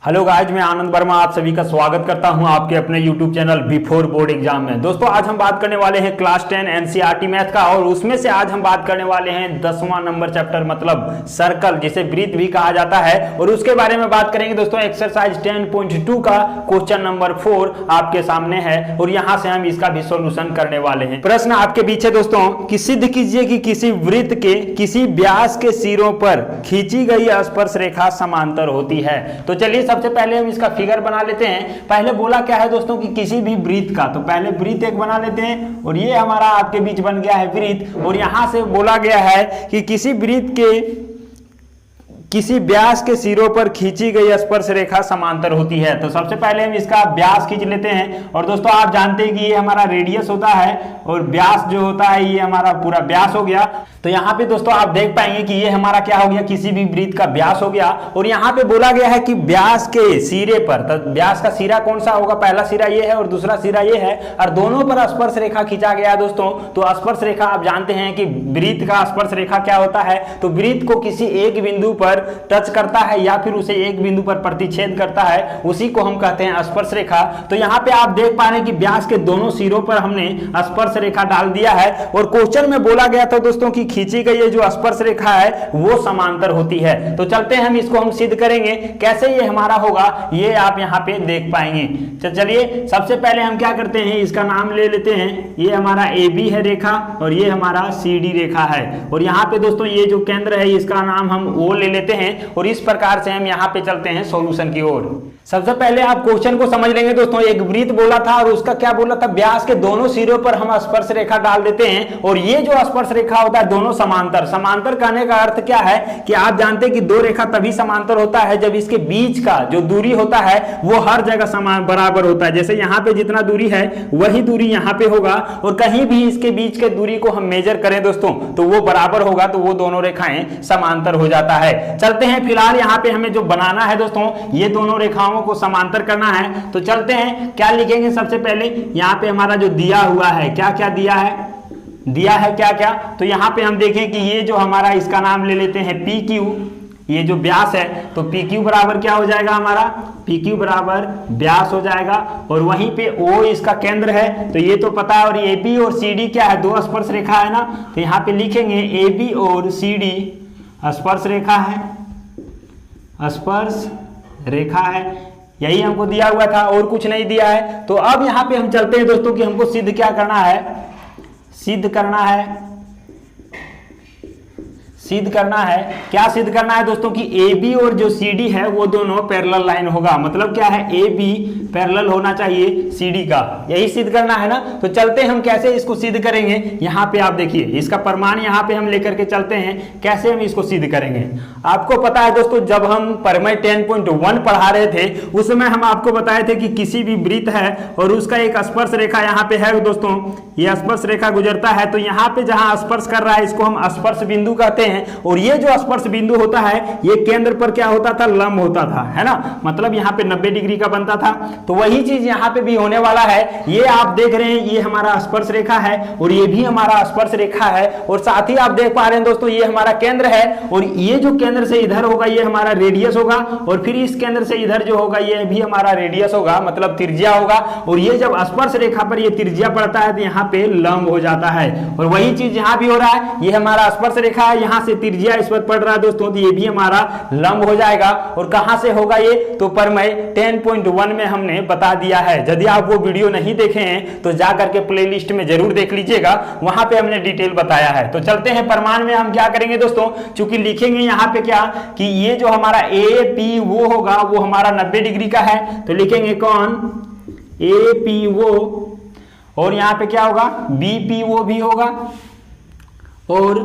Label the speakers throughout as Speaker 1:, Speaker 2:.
Speaker 1: Hello guys, मैं आनंद वर्मा आप सभी का स्वागत करता हूं आपके अपने YouTube channel before board exam में। दोस्तों आज हम बात करने वाले हैं क्लास 10 एनसीईआरटी मैथ का, और उसमें से आज हम बात करने वाले हैं 10वां नंबर चैप्टर मतलब सर्कल, जिसे वृत्त भी कहा जाता है, और उसके बारे में बात करेंगे। दोस्तों एक्सरसाइज 10.2 का क्वेश्चन नंबर 4 आपके सामने है, और यहाँ से हम इसका भी सोल्यूशन करने वाले हैं। प्रश्न आपके पीछे दोस्तों कि सिद्ध कीजिए कि किसी वृत्त के किसी व्यास के सिरों पर खींची गई स्पर्श रेखा समांतर होती है। तो चलिए सबसे पहले हम इसका फिगर बना लेते हैं। पहले बोला क्या है दोस्तों कि किसी भी वृत्त का, तो पहले वृत्त एक बना लेते हैं, और ये हमारा आपके बीच बन गया है वृत्त, और यहां से बोला गया है कि किसी वृत्त के किसी व्यास के सिरों पर खींची गई स्पर्श रेखा समांतर होती है। तो सबसे पहले हम इसका व्यास खींच लेते हैं, और दोस्तों आप जानते हैं कि ये हमारा रेडियस होता है, और व्यास जो होता है ये हमारा पूरा व्यास हो गया। तो यहाँ पे दोस्तों आप देख पाएंगे कि ये हमारा क्या हो गया, किसी भी वृत्त का व्यास हो गया। और यहाँ पे बोला गया है कि व्यास के सिरे पर, तो व्यास का सिरा कौन सा होगा, पहला सिरा ये है और दूसरा सिरा ये है, और दोनों पर स्पर्श रेखा खींचा गया है दोस्तों। तो स्पर्श रेखा आप जानते हैं कि वृत्त का स्पर्श रेखा क्या होता है, तो वृत्त को किसी एक बिंदु पर टच करता है या फिर उसे एक बिंदु पर प्रतिच्छेद करता है, उसी को हम कहते हैं स्पर्श रेखा। तो यहाँ पे आप देख पा रहे हैं कि व्यास के दोनों सिरों पर हमने स्पर्श रेखा डाल दिया है, और क्वेश्चन में बोला गया था दोस्तों कि खींची गई ये जो स्पर्श रेखा है वो समांतर होती है। तो चलते हैं हम इसको हम सिद्ध करेंगे, कैसे ये हमारा होगा ये आप यहाँ पे देख पाएंगे। तो चलिए सबसे पहले हम क्या करते हैं, इसका नाम ले लेते हैं। ये हमारा AB है रेखा, और ये हमारा CD रेखा है, और यहाँ पे दोस्तों ये जो केंद्र है इसका नाम हम O ले लेते हैं, और इस प्रकार से हम यहाँ पे चलते हैं सॉल्यूशन की ओर। सबसे पहले आप क्वेश्चन को समझ लेंगे दोस्तों। एक वृत्त बोला था, और उसका क्या बोला था, व्यास के दोनों सिरों पर हम स्पर्श रेखा डाल देते हैं, और ये जो स्पर्श रेखा होता है दोनों समांतर। समांतर कहने का अर्थ क्या है कि आप जानते हैं कि दो रेखा तभी समांतर होता है जब इसके बीच का जो दूरी होता है वो हर जगह समान बराबर होता है। जैसे यहाँ पे जितना दूरी है वही दूरी यहाँ पे होगा, और कहीं भी इसके बीच के दूरी को हम मेजर करें दोस्तों तो वो बराबर होगा, तो वो दोनों रेखाएं समांतर हो जाता है। चलते हैं, फिलहाल यहाँ पे हमें जो बनाना है दोस्तों, ये दोनों रेखाओं को समांतर करना है। तो चलते हैं, क्या लिखेंगे सबसे पहले, यहाँ पे हमारा जो दिया हुआ है, क्या क्या दिया है क्या क्या, तो यहाँ पे हम देखें कि ये जो हमारा, इसका नाम ले लेते हैं PQ, ये जो व्यास है, तो PQ बराबर क्या हो जाएगा हमारा, PQ बराबर व्यास हो जाएगा, और वहीं पे O इसका केंद्र है, तो ये तो पता है। और AB और CD क्या है, दो स्पर्श रेखा है ना, तो यहाँ पे लिखेंगे AB और CD स्पर्श रेखा है, स्पर्श रेखा है, यही हमको दिया हुआ था और कुछ नहीं दिया है। तो अब यहाँ पे हम चलते हैं दोस्तों कि हमको सिद्ध क्या करना है, सिद्ध करना है। क्या सिद्ध करना है दोस्तों कि AB और जो CD है वो दोनों पैरेलल लाइन होगा। मतलब क्या है, AB पैरेलल होना चाहिए CD का, यही सिद्ध करना है ना। तो चलते हैं हम कैसे इसको सिद्ध करेंगे। यहाँ पे आप देखिए इसका प्रमाण यहाँ पे हम लेकर के चलते हैं, कैसे हम इसको सिद्ध करेंगे। आपको पता है दोस्तों, जब हम प्रमेय 10.1 पढ़ा रहे थे उस समय हम आपको बताए थे कि किसी भी वृत्त है और उसका एक स्पर्श रेखा यहाँ पे है दोस्तों, ये स्पर्श रेखा गुजरता है, तो यहाँ पे जहाँ स्पर्श कर रहा है इसको हम स्पर्श बिंदु कहते हैं, और ये जो स्पर्श बिंदु होता है ये केंद्र पर क्या होता था, लंब होता था, है ना, मतलब यहाँ पे 90 डिग्री का बनता था। तो वही चीज यहाँ पे भी होने वाला है। ये आप देख रहे हैं ये हमारा स्पर्श रेखा है, और ये भी हमारा स्पर्श रेखा है, और साथ ही आप देख पा रहे हैं दोस्तों ये हमारा केंद्र है, और ये जो केंद्र से इधर होगा ये हमारा रेडियस होगा, और फिर इस केंद्र से इधर जो होगा ये भी हमारा रेडियस होगा, मतलब त्रिज्या होगा। और ये जब स्पर्श रेखा पर ये त्रिज्या पड़ता है तो यहाँ पे लंब हो जाता है, और वही चीज यहाँ भी हो रहा है। ये हमारा स्पर्श रेखा है, यहाँ से त्रिज्या इस पर पड़ रहा है दोस्तों, तो ये भी हमारा लंब हो जाएगा। और कहां से होगा ये, तो प्रमेय 10.1 में हमने बता दिया है। यदि आप वो वीडियो नहीं देखे हैं तो जा करके प्लेलिस्ट में जरूर देख लीजिएगा, वहां पे हमने डिटेल बताया है। तो चलते हैं प्रमाण में हम क्या करेंगे दोस्तों, चूंकि लिखेंगे यहाँ पे क्या कि ये जो हमारा AP वो होगा वो हमारा 90 डिग्री का है, तो लिखेंगे कौन, AP वो, और यहाँ पे क्या होगा BP वो भी होगा, और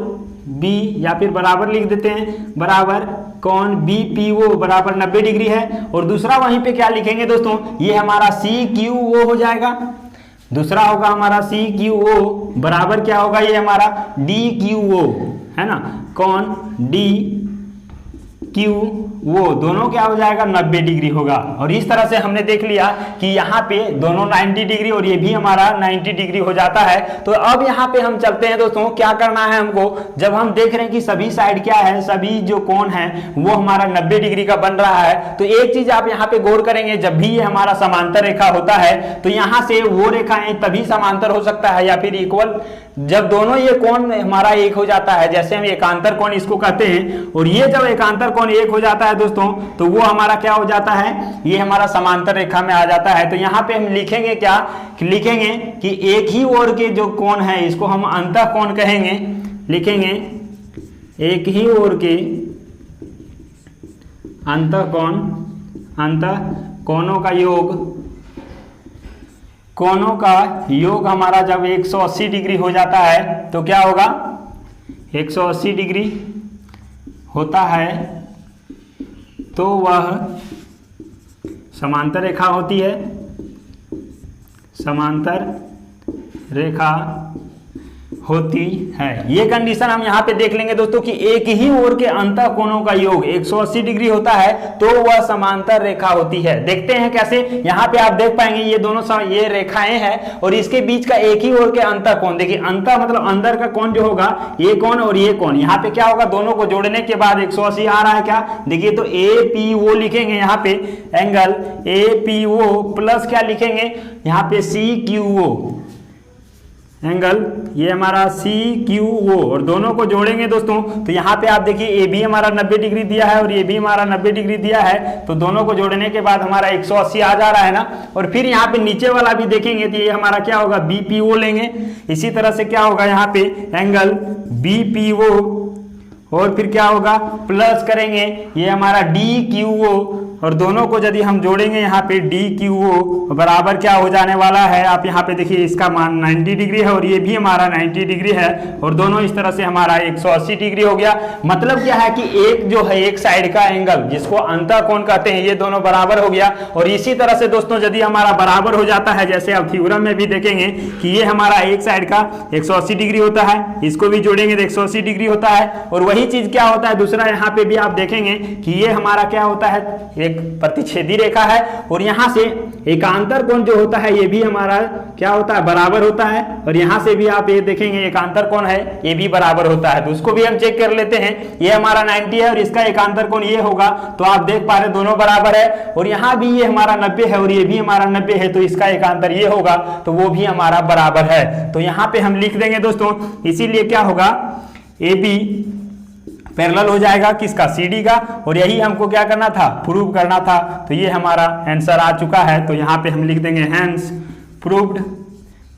Speaker 1: B या फिर बराबर लिख देते हैं, बराबर कौन BPO बराबर 90 डिग्री है। और दूसरा वहीं पे क्या लिखेंगे दोस्तों, ये हमारा CQO हो जाएगा, दूसरा होगा हमारा CQO बराबर क्या होगा, ये हमारा DQO है ना, कौन DQO वो दोनों क्या हो जाएगा 90 डिग्री होगा। और इस तरह से हमने देख लिया कि यहाँ पे दोनों 90 डिग्री और ये भी हमारा 90 डिग्री हो जाता है। तो अब यहाँ पे हम चलते हैं दोस्तों, क्या करना है हमको, जब हम देख रहे हैं कि सभी साइड क्या है, सभी जो कोण है वो हमारा 90 डिग्री का बन रहा है, तो एक चीज आप यहाँ पे गौर करेंगे, जब भी ये हमारा समांतर रेखा होता है तो यहाँ से वो रेखाएं तभी समांतर हो सकता है या फिर इक्वल, जब दोनों ये कोण हमारा एक हो जाता है, जैसे हम एकांतर कोण इसको कहते हैं। और ये जब एकांतर कोण एक हो जाता है दोस्तों, तो वो हमारा क्या हो जाता है, ये हमारा समांतर रेखा में आ जाता है। तो यहाँ पे हम लिखेंगे क्या, लिखेंगे कि एक ही ओर के जो कोण है इसको हम अंतः कोण कहेंगे, लिखेंगे एक ही ओर के अंतः कोण, अंतः कोणों का योग, कोणों का योग हमारा जब 180 डिग्री हो जाता है तो क्या होगा, 180 डिग्री होता है तो वह समांतर रेखा होती है, समांतर रेखा होती है। ये कंडीशन हम यहाँ पे देख लेंगे दोस्तों कि एक ही ओर के अंतः कोणों का योग 180 डिग्री होता है तो वह समांतर रेखा होती है। देखते हैं कैसे, यहाँ पे आप देख पाएंगे ये दोनों ये रेखाएं हैं और इसके बीच का एक ही ओर के अंतः कोण, देखिए अंतः मतलब अंदर का कोण जो होगा, ये कोण और ये कोण, यहाँ पे क्या होगा, दोनों को जोड़ने के बाद 180 आ रहा है क्या, देखिए तो APO लिखेंगे यहाँ पे, एंगल APO प्लस क्या लिखेंगे यहाँ पे CQO एंगल, ये हमारा CQO, और दोनों को जोड़ेंगे दोस्तों तो यहाँ पे आप देखिए ये भी हमारा 90 डिग्री दिया है और ये भी हमारा 90 डिग्री दिया है, तो दोनों को जोड़ने के बाद हमारा 180 आ जा रहा है ना। और फिर यहाँ पे नीचे वाला भी देखेंगे तो ये हमारा क्या होगा, BPO लेंगे, इसी तरह से क्या होगा यहाँ पे एंगल BPO, और फिर क्या होगा प्लस करेंगे ये हमारा DQO, और दोनों को यदि हम जोड़ेंगे यहाँ पे DQO बराबर क्या हो जाने वाला है, आप यहाँ पे देखिए इसका मान 90 डिग्री है और ये भी हमारा 90 डिग्री है, और दोनों इस तरह से हमारा 180 डिग्री हो गया। मतलब क्या है कि एक जो है एक साइड का एंगल जिसको अंतः कोण कहते हैं, ये दोनों बराबर हो गया। और इसी तरह से दोस्तों यदि हमारा बराबर हो जाता है, जैसे आप थ्योरम में भी देखेंगे कि ये हमारा एक साइड का 180 डिग्री होता है, इसको भी जोड़ेंगे तो 180 डिग्री होता है। और वही चीज क्या होता है दूसरा, यहाँ पे भी आप देखेंगे कि ये हमारा क्या होता है, एक प्रतिच्छेदी रेखा है, और यहाँ से एकांतर कोण जो होता है ये भी हमारा क्या होता है, बराबर होता है। और यहाँ से भी आप ये देखेंगे एकांतर कोण है ये भी बराबर होता है, तो उसको भी हम चेक कर लेते हैं। ये हमारा 90 है और इसका एकांतर कोण ये होगा, तो आप देख पा रहे दोनों बराबर है। और यहाँ भी ये हमारा 90 है और ये भी हमारा 90 है, तो इसका एकांतर ये होगा, तो वो भी हमारा बराबर है। तो यहाँ पे हम लिख देंगे दोस्तों, इसीलिए क्या होगा, AB पैरेलल हो जाएगा किसका, CD का, और यही हमको क्या करना था, प्रूव करना था। तो ये हमारा आंसर आ चुका है, तो यहाँ पे हम लिख देंगे हैंस प्रूव्ड,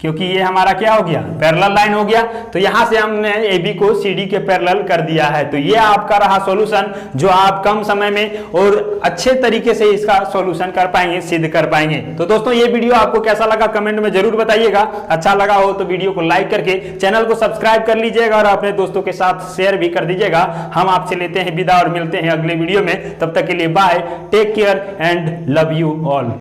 Speaker 1: क्योंकि ये हमारा क्या हो गया, पैरेलल लाइन हो गया। तो यहाँ से हमने AB को CD के पैरेलल कर दिया है। तो ये आपका रहा सॉल्यूशन, जो आप कम समय में और अच्छे तरीके से इसका सॉल्यूशन कर पाएंगे, सिद्ध कर पाएंगे। तो दोस्तों ये वीडियो आपको कैसा लगा कमेंट में जरूर बताइएगा। अच्छा लगा हो तो वीडियो को लाइक करके चैनल को सब्सक्राइब कर लीजिएगा और अपने दोस्तों के साथ शेयर भी कर दीजिएगा। हम आपसे लेते हैं विदा और मिलते हैं अगले वीडियो में। तब तक के लिए bye, take care and love you all.